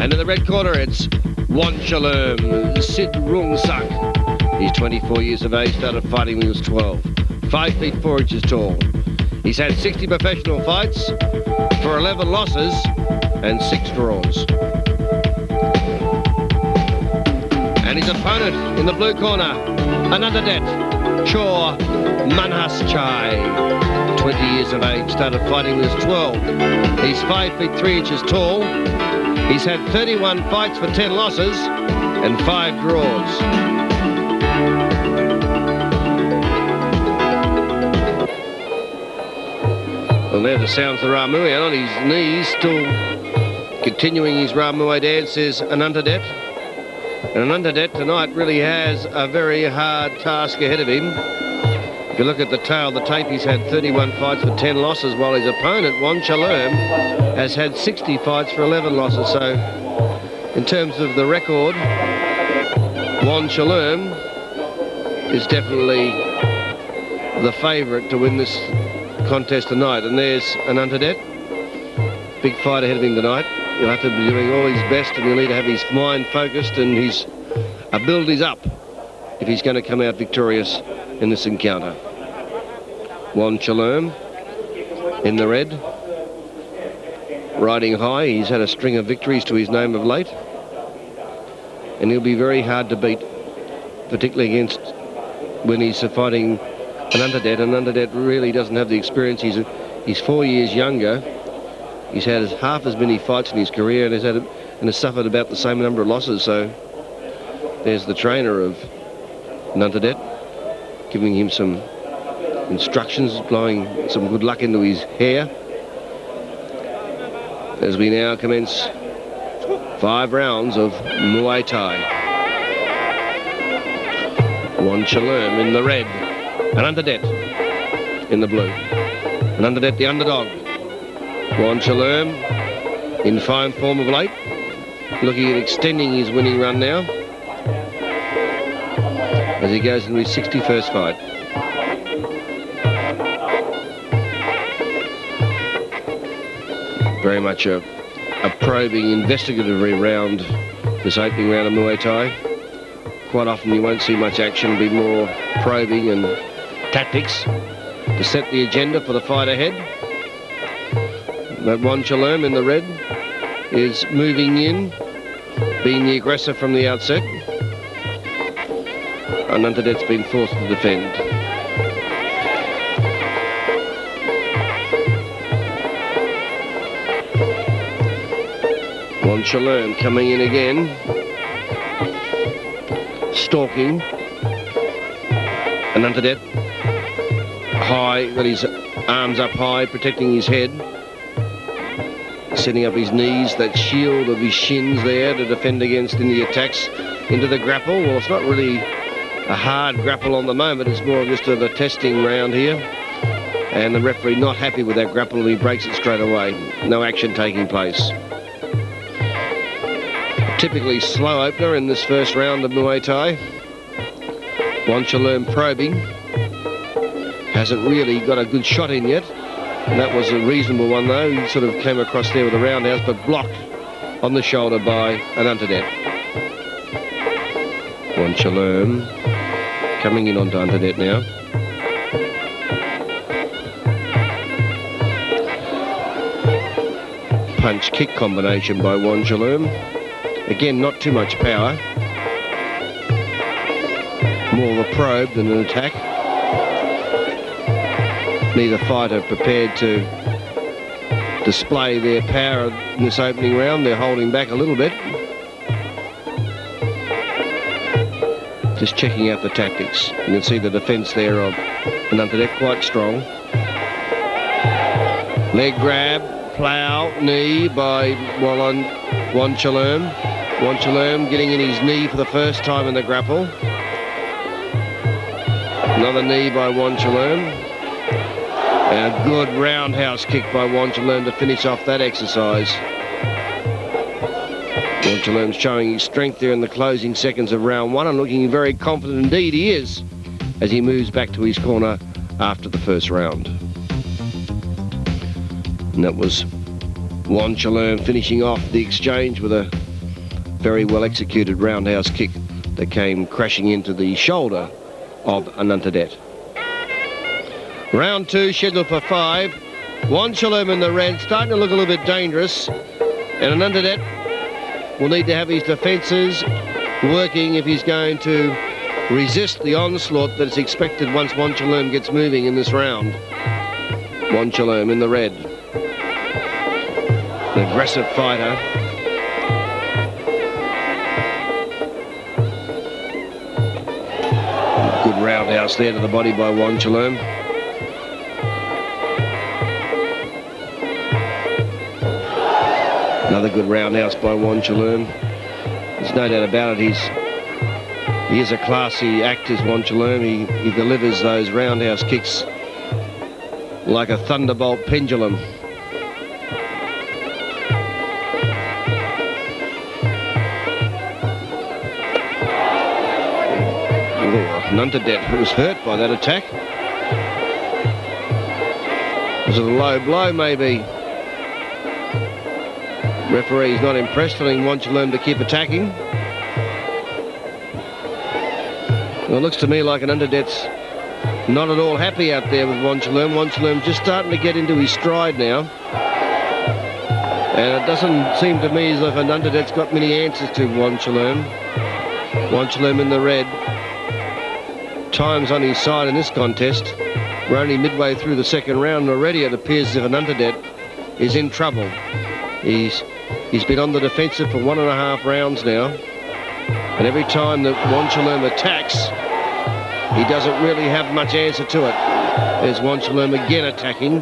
And in the red corner, it's Wanchalern, Sidrungsak. He's 24 years of age, started fighting when he was 12. 5 feet 4 inches tall. He's had 60 professional fights for 11 losses and 6 draws. And his opponent in the blue corner, Ananjadet, Chor, Manaschai. 20 years of age, started fighting when he was 12. He's 5 feet 3 inches tall. He's had 31 fights for 10 losses and 5 draws. Well, now the sounds the Ramue on his knees, still continuing his Ramue dance is Ananjadet. And Ananjadet tonight really has a very hard task ahead of him. If you look at the tail of the tape, he's had 31 fights for 10 losses, while his opponent, Wanchalern, has had 60 fights for 11 losses. So, in terms of the record, Wanchalern is definitely the favourite to win this contest tonight. And there's Ananjadet. Big fight ahead of him tonight. He'll have to be doing all his best, and he'll need to have his mind focused and his abilities up if he's going to come out victorious in this encounter. Wanchalern in the red, riding high. He's had a string of victories to his name of late, and he'll be very hard to beat, particularly against when he's fighting Ananjadet. Ananjadet really doesn't have the experience. He's 4 years younger. He's had half as many fights in his career and has suffered about the same number of losses. So there's the trainer of Ananjadet giving him some instructions, blowing some good luck into his hair, as we now commence 5 rounds of Muay Thai. Wanchalern in the red, Ananjadet in the blue. Ananjadet the underdog. Wanchalern in fine form of late, looking at extending his winning run now as he goes into his 61st fight. Very much a probing, investigatory round, this opening round of Muay Thai. Quite often you won't see much action, it'll be more probing and tactics to set the agenda for the fight ahead. But Wanchalern in the red is moving in, being the aggressor from the outset. Ananjadet's been forced to defend. Wanchalern coming in again, stalking Ananjadet high, got his arms up high, protecting his head, setting up his knees, that shield of his shins there to defend against any attacks into the grapple. Well, it's not really a hard grapple on the moment, it's more just a testing round here, and the referee not happy with that grapple and he breaks it straight away. No action taking place. Typically slow opener in this first round of Muay Thai. Wanchalern probing, hasn't really got a good shot in yet, and that was a reasonable one though. He sort of came across there with a roundhouse but blocked on the shoulder by Ananjadet. Wanchalern coming in onto Ananjadet now. Punch-kick combination by Wanchalern. Again, not too much power. More of a probe than an attack. Neither fighter prepared to display their power in this opening round. They're holding back a little bit. Just checking out the tactics. You can see the defence there of Ananjadet quite strong. Leg grab, plough, knee by Wanchalern. Wanchalern getting in his knee for the first time in the grapple. Another knee by Wanchalern. And a good roundhouse kick by Wanchalern to finish off that exercise. Wanchalern showing his strength there in the closing seconds of round 1 and looking very confident indeed he is as he moves back to his corner after the first round. And that was Wanchalern finishing off the exchange with a very well executed roundhouse kick that came crashing into the shoulder of Ananjadet. Round 2 scheduled for 5. Wanchalern in the red, starting to look a little bit dangerous, and Ananjadet will need to have his defences working if he's going to resist the onslaught that's expected once Wanchalern gets moving in this round. Wanchalern in the red. An aggressive fighter. Good roundhouse there to the body by Wanchalern. Another good roundhouse by Wanchalern. There's no doubt about it, he is a classy act, is Wanchalern. He delivers those roundhouse kicks like a thunderbolt pendulum. Ananjadet was hurt by that attack. Was it a low blow, maybe? Referee's not impressed, telling Wanchalern to keep attacking. Well, it looks to me like Ananjadet's not at all happy out there with Wanchalern. Wanchalern's just starting to get into his stride now. And it doesn't seem to me as if Ananjadet's got many answers to Wanchalern. Wanchalern in the red. Time's on his side in this contest. We're only midway through the second round, and already it appears as if Ananjadet is in trouble. He's been on the defensive for 1.5 rounds now, and every time that Wanchalern attacks, he doesn't really have much answer to it. There's Wanchalern again attacking,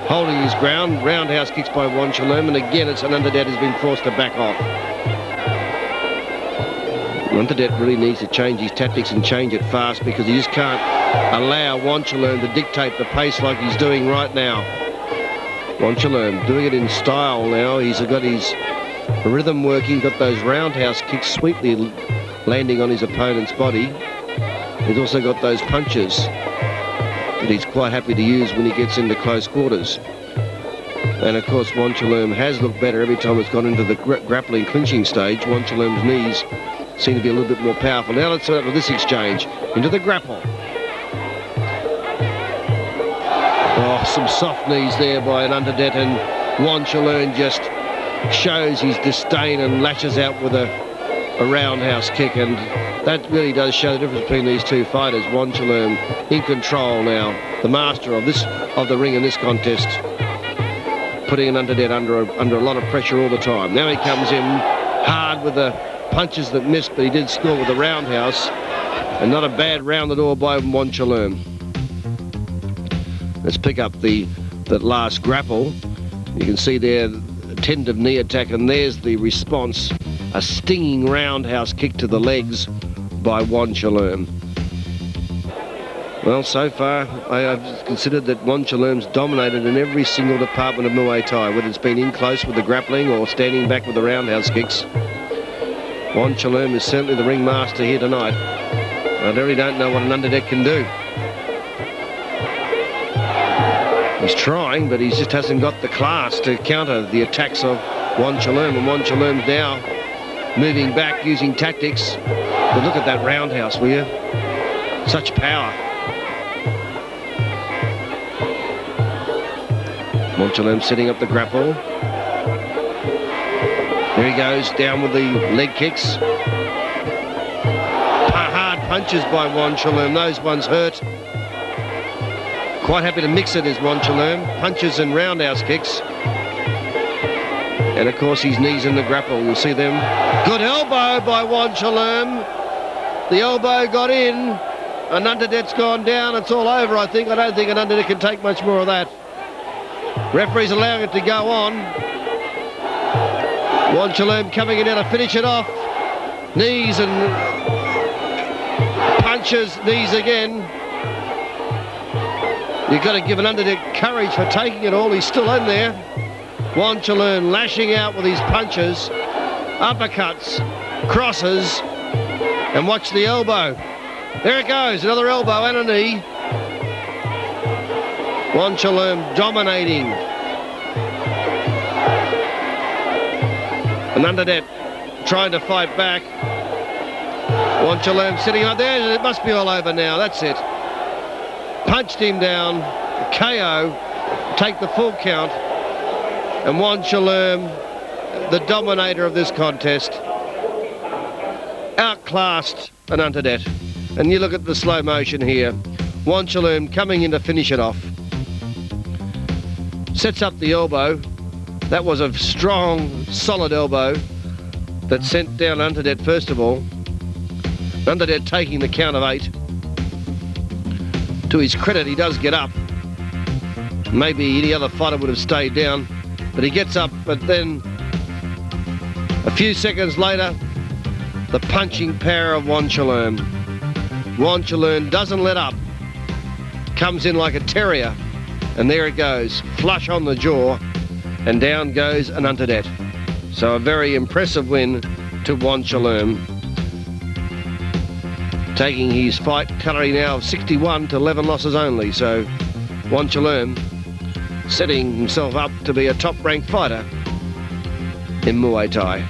holding his ground. Roundhouse kicks by Wanchalern, and again it's Ananjadet has been forced to back off. Ananjadet really needs to change his tactics and change it fast, because he just can't allow Wanchalern to dictate the pace like he's doing right now. Wanchalern doing it in style now. He's got his rhythm working, got those roundhouse kicks sweetly landing on his opponent's body. He's also got those punches that he's quite happy to use when he gets into close quarters. And of course Wanchalern has looked better every time it's gone into the grappling clinching stage. Wanchalern's knees seem to be a little bit more powerful. Now let's start with this exchange into the grapple. Oh, some soft knees there by Ananjadet, and Wanchalern just shows his disdain and lashes out with a roundhouse kick, and that really does show the difference between these two fighters. Wanchalern in control now, the master of the ring in this contest, putting Ananjadet under a lot of pressure all the time. Now he comes in hard with the punches that missed, but he did score with the roundhouse, and not a bad round at all by Wanchalern. Let's pick up that last grapple. You can see there tentative knee attack, and there's the response, a stinging roundhouse kick to the legs by Wanchalern. Well, so far I have considered that Wanchalern's dominated in every single department of Muay Thai, whether it's been in close with the grappling or standing back with the roundhouse kicks. Wanchalern is certainly the ringmaster here tonight. I really don't know what Ananjadet can do. He's trying, but he just hasn't got the class to counter the attacks of Wanchalern, and Wanchalern's now moving back using tactics. But look at that roundhouse, will you? Such power. Wanchalern setting up the grapple. There he goes, down with the leg kicks. Hard punches by Wanchalern, those ones hurt. Quite happy to mix it as Wanchalern, punches and roundhouse kicks. And of course his knees in the grapple, you'll see them. Good elbow by Wanchalern. The elbow got in. Ananjadet's gone down, it's all over I think. I don't think Ananjadet can take much more of that. Referee's allowing it to go on. Wanchalern coming in now to finish it off. Knees and punches, knees again. You've got to give Ananjadet courage for taking it all. He's still in there. Wanchalern lashing out with his punches, uppercuts, crosses, and watch the elbow. There it goes, another elbow and a knee. Wanchalern dominating. Ananjadet trying to fight back. Wanchalern sitting right there. It must be all over now. That's it. Punched him down. KO. Take the full count. And Wanchalern, the dominator of this contest, outclassed Ananjadet. And you look at the slow motion here. Wanchalern coming in to finish it off. Sets up the elbow. That was a strong, solid elbow that sent down Ananjadet first of all. Ananjadet taking the count of 8. To his credit, he does get up. Maybe any other fighter would have stayed down, but he gets up. But then a few seconds later, the punching power of Wanchalern. Wanchalern doesn't let up. Comes in like a terrier, and there it goes, flush on the jaw, and down goes Ananjadet. So a very impressive win to Wanchalern, taking his fight cutlery now of 61 to 11 losses only. So Wanchalern setting himself up to be a top-ranked fighter in Muay Thai.